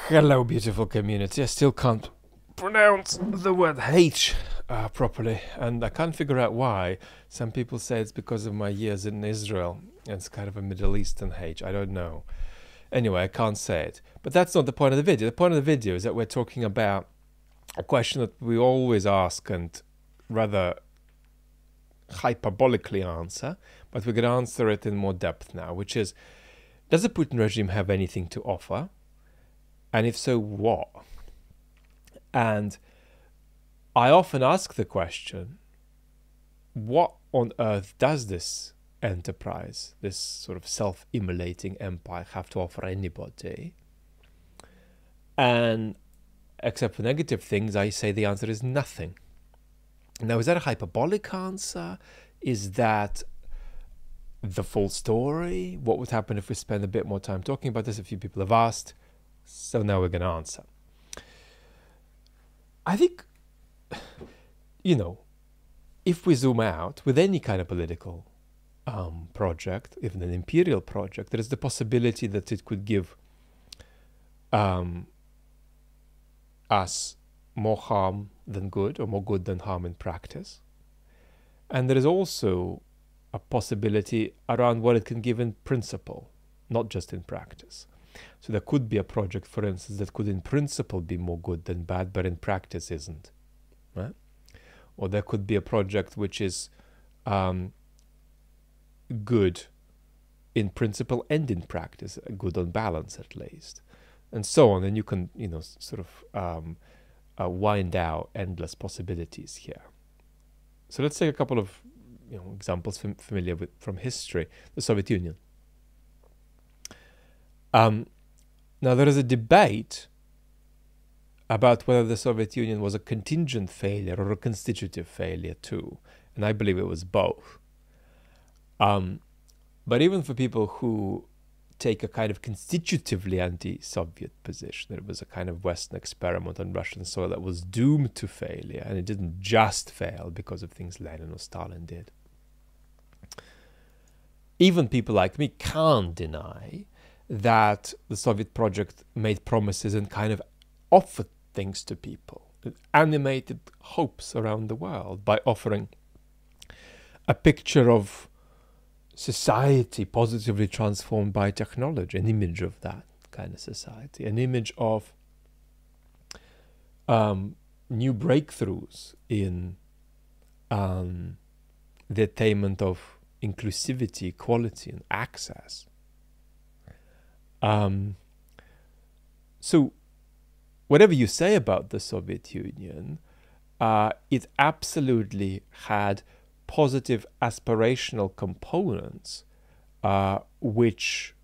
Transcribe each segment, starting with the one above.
Hello, beautiful community. I still can't pronounce the word H properly, and I can't figure out why. Some people say it's because of my years in Israel, and it's kind of a Middle Eastern H. I don't know. Anyway, I can't say it. But that's not the point of the video. The point of the video is that we're talking about a question that we always ask and rather hyperbolically answer, but we're going to answer it in more depth now, which is, does the Putin regime have anything to offer? And if so, what? And I often ask the question, what on earth does this enterprise, this sort of self-immolating empire, have to offer anybody? And except for negative things, I say the answer is nothing. Now, is that a hyperbolic answer? Is that the full story? What would happen if we spend a bit more time talking about this? A few people have asked. So now we're going to answer. I think, if we zoom out with any kind of political project, even an imperial project, there is the possibility that it could give us more harm than good, or more good than harm in practice. And there is also a possibility around what it can give in principle, not just in practice. So there could be a project, for instance, that could in principle be more good than bad, but in practice isn't. Right? Or there could be a project which is good in principle and in practice, good on balance at least, and so on. And you can, sort of wind out endless possibilities here. So let's take a couple of examples familiar with from history. The Soviet Union. Now, there is a debate about whether the Soviet Union was a contingent failure or a constitutive failure too, and I believe it was both. But even for people who take a kind of constitutively anti-Soviet position, that it was a kind of Western experiment on Russian soil that was doomed to failure, and it didn't just fail because of things Lenin or Stalin did. Even people like me can't deny that the Soviet project made promises and kind of offered things to people. It animated hopes around the world by offering a picture of society positively transformed by technology, an image of that kind of society, an image of new breakthroughs in the attainment of inclusivity, equality, and access. So whatever you say about the Soviet Union, it absolutely had positive aspirational components which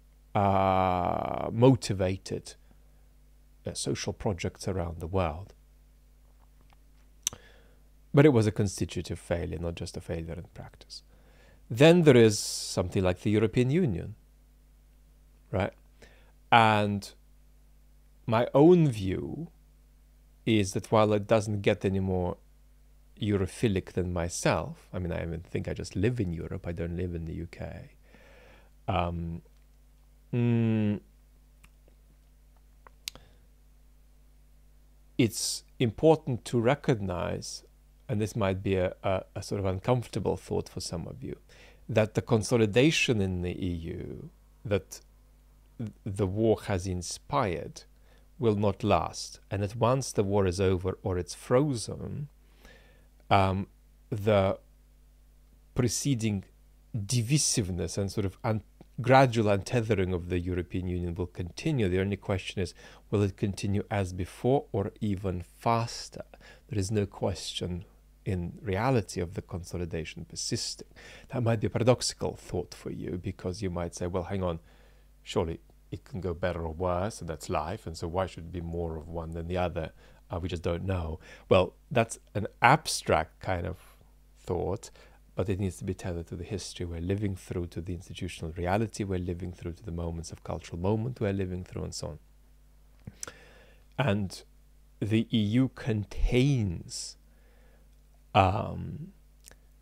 motivated social projects around the world. But it was a constitutive failure, not just a failure in practice. Then there is something like the European Union, right? And my own view is that while it doesn't get any more Europhilic than myself, I mean, I even think I just live in Europe, I don't live in the UK. It's important to recognize, and this might be a sort of uncomfortable thought for some of you, that the consolidation in the EU that the war has inspired will not last, and that once the war is over or it's frozen, the preceding divisiveness and sort of gradual untethering of the European Union will continue. The only question is, will it continue as before or even faster? There is no question in reality of the consolidation persisting. That might be a paradoxical thought for you, because you might say, well, hang on, surely it can go better or worse, and that's life, and so why should it be more of one than the other? We just don't know. Well, that's an abstract kind of thought, but it needs to be tethered to the history we're living through, to the institutional reality we're living through, to the moments of cultural moment we're living through, and so on. And the EU contains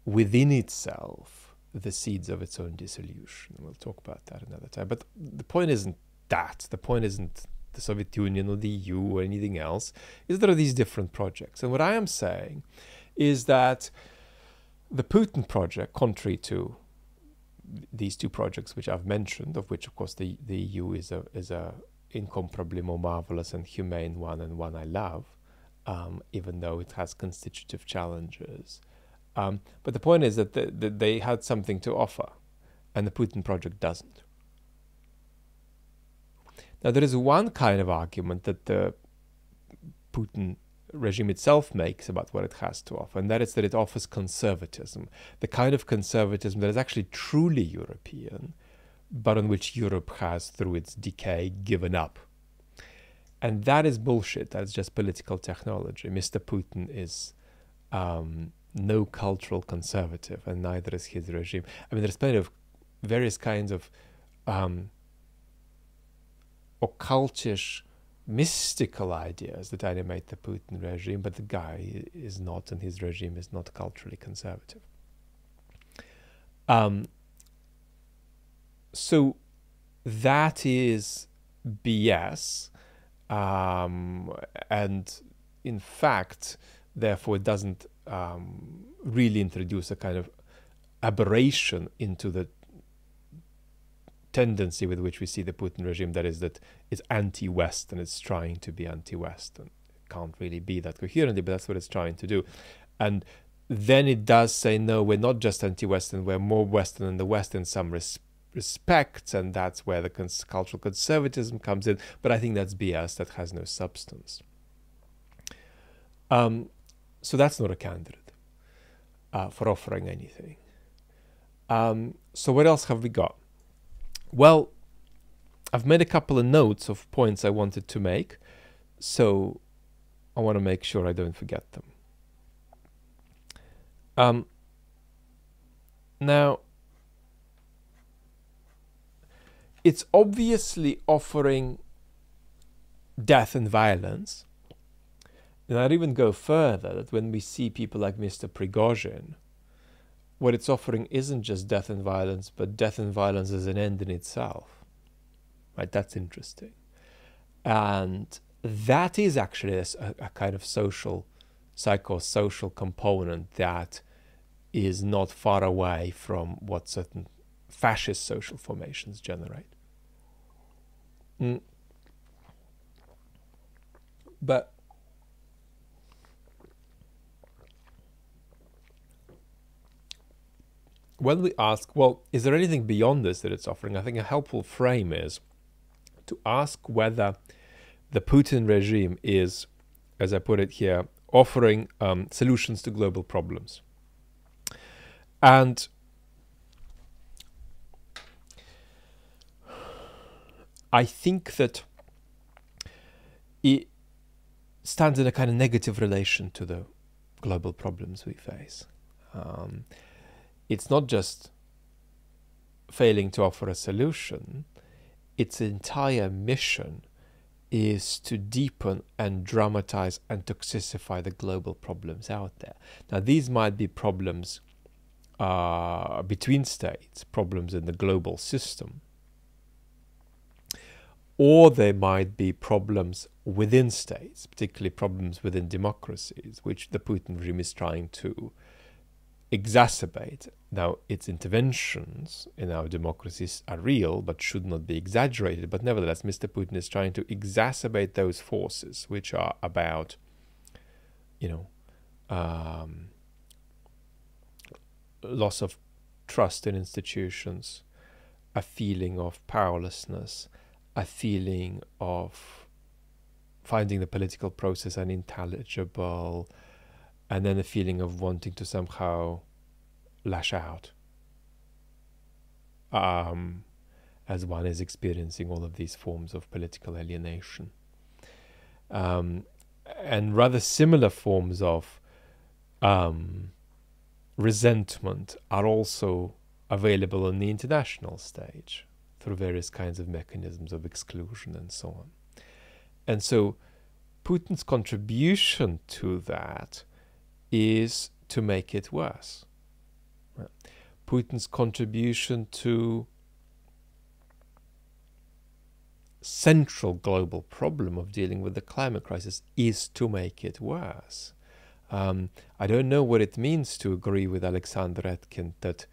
within itself the seeds of its own dissolution. We'll talk about that another time. But the point isn't that. The point isn't the Soviet Union or the EU or anything else, is there are these different projects. And what I am saying is that the Putin project, contrary to these two projects which I've mentioned, of which of course the EU is a incomparably more marvelous and humane one, and one I love, even though it has constitutive challenges. But the point is that they had something to offer, and the Putin project doesn't. Now, there is one kind of argument that the Putin regime itself makes about what it has to offer, and that is that it offers conservatism, the kind of conservatism that is actually truly European, but on which Europe has, through its decay, given up. And that is bullshit. That is just political technology. Mr. Putin is no cultural conservative, and neither is his regime. I mean, there's plenty of various kinds of occultish, mystical ideas that animate the Putin regime, but the guy is not, and his regime is not culturally conservative. So that is BS, and in fact, therefore, it doesn't really introduce a kind of aberration into the tendency with which we see the Putin regime, that is, that it's anti-Western, it's trying to be anti-Western. It can't really be that coherently, but that's what it's trying to do. And then it does say, no, we're not just anti-Western, we're more Western than the West in some respects, and that's where the cultural conservatism comes in. But I think that's BS, that has no substance. So that's not a candidate for offering anything. So what else have we got? Well, I've made a couple of notes of points I wanted to make, so I want to make sure I don't forget them. Now, it's obviously offering death and violence. And I'd even go further, that when we see people like Mr. Prigozhin, what it's offering isn't just death and violence, but death and violence as an end in itself. Right? That's interesting. And that is actually a kind of psychosocial component that is not far away from what certain fascist social formations generate. But when we ask, well, is there anything beyond this that it's offering? I think a helpful frame is to ask whether the Putin regime is, as I put it here, offering solutions to global problems. And I think that it stands in a kind of negative relation to the global problems we face. It's not just failing to offer a solution, its entire mission is to deepen and dramatize and toxicify the global problems out there. Now, these might be problems between states, problems in the global system, or they might be problems within states, particularly problems within democracies, which the Putin regime is trying to exacerbate. Now, its interventions in our democracies are real, but should not be exaggerated. But nevertheless, Mr. Putin is trying to exacerbate those forces, which are about, loss of trust in institutions, a feeling of powerlessness, a feeling of finding the political process unintelligible, and then a feeling of wanting to somehow lash out, as one is experiencing all of these forms of political alienation. And rather similar forms of resentment are also available on the international stage through various kinds of mechanisms of exclusion and so on. And so Putin's contribution to that is to make it worse. Putin's contribution to central global problem of dealing with the climate crisis is to make it worse. I don't know what it means to agree with Alexander Etkind that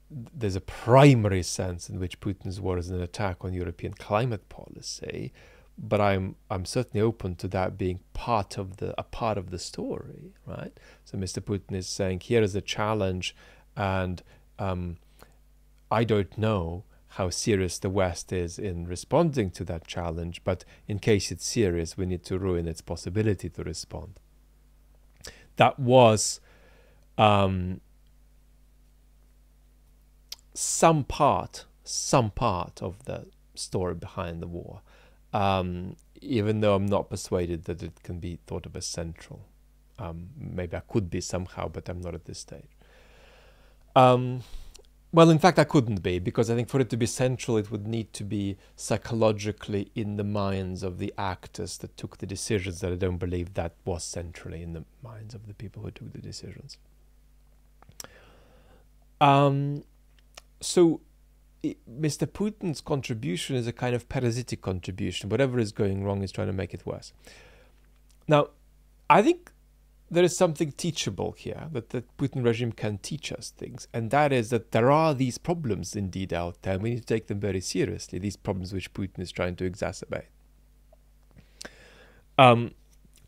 there's a primary sense in which Putin's war is an attack on European climate policy, but I'm certainly open to that being a part of the story, right? So Mr. Putin is saying, here is a challenge, and I don't know how serious the West is in responding to that challenge, but in case it's serious, we need to ruin its possibility to respond. That was some part of the story behind the war, even though I'm not persuaded that it can be thought of as central. Maybe I could be somehow, but I'm not at this stage. Well, in fact, I couldn't be, because I think for it to be central, it would need to be psychologically in the minds of the actors that took the decisions, that I don't believe that was centrally in the minds of the people who took the decisions. So Mr. Putin's contribution is a kind of parasitic contribution. Whatever is going wrong is trying to make it worse. Now, I think there is something teachable here, that the Putin regime can teach us things, and that is that there are these problems indeed out there, and we need to take them very seriously, these problems which Putin is trying to exacerbate.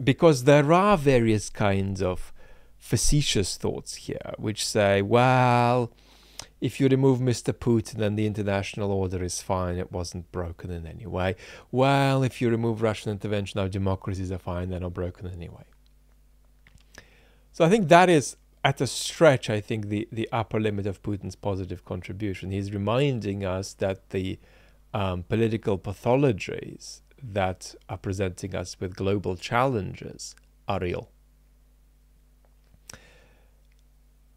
Because there are various kinds of facetious thoughts here, which say, well, if you remove Mr. Putin, then the international order is fine, it wasn't broken in any way. Well, if you remove Russian intervention, our democracies are fine, they're not broken anyway. So I think that is, at a stretch, I think the upper limit of Putin's positive contribution. He's reminding us that the political pathologies that are presenting us with global challenges are real.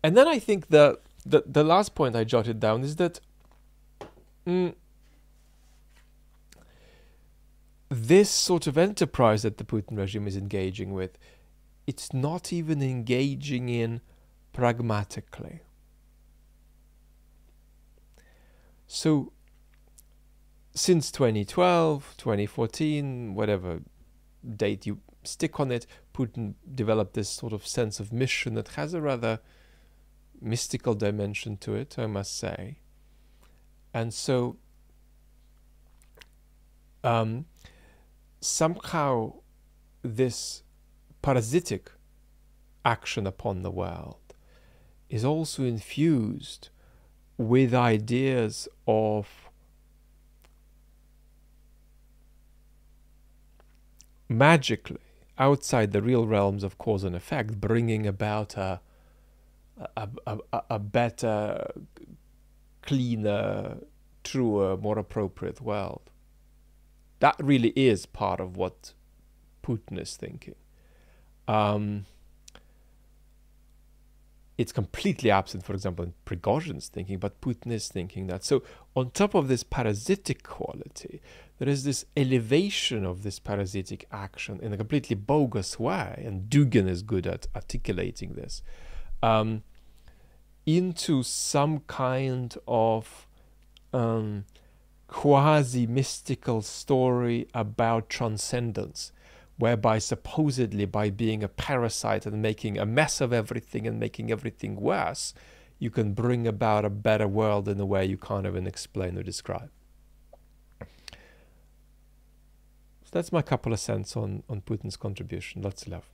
And then I think the last point I jotted down is that this sort of enterprise that the Putin regime is engaging with, it's not even engaging in pragmatically. So since 2012, 2014, whatever date you stick on it, Putin developed this sort of sense of mission that has a rather mystical dimension to it, I must say. And so somehow this parasitic action upon the world is also infused with ideas of magically, outside the real realms of cause and effect, bringing about a better, cleaner, truer, more appropriate world. That really is part of what Putin is thinking. It's completely absent, for example, in Prigozhin's thinking, but Putin is thinking that. So on top of this parasitic quality, there is this elevation of this parasitic action in a completely bogus way, and Dugin is good at articulating this, into some kind of quasi-mystical story about transcendence, whereby supposedly by being a parasite and making a mess of everything and making everything worse, you can bring about a better world in a way you can't even explain or describe. So that's my couple of cents on Putin's contribution. Lots of love.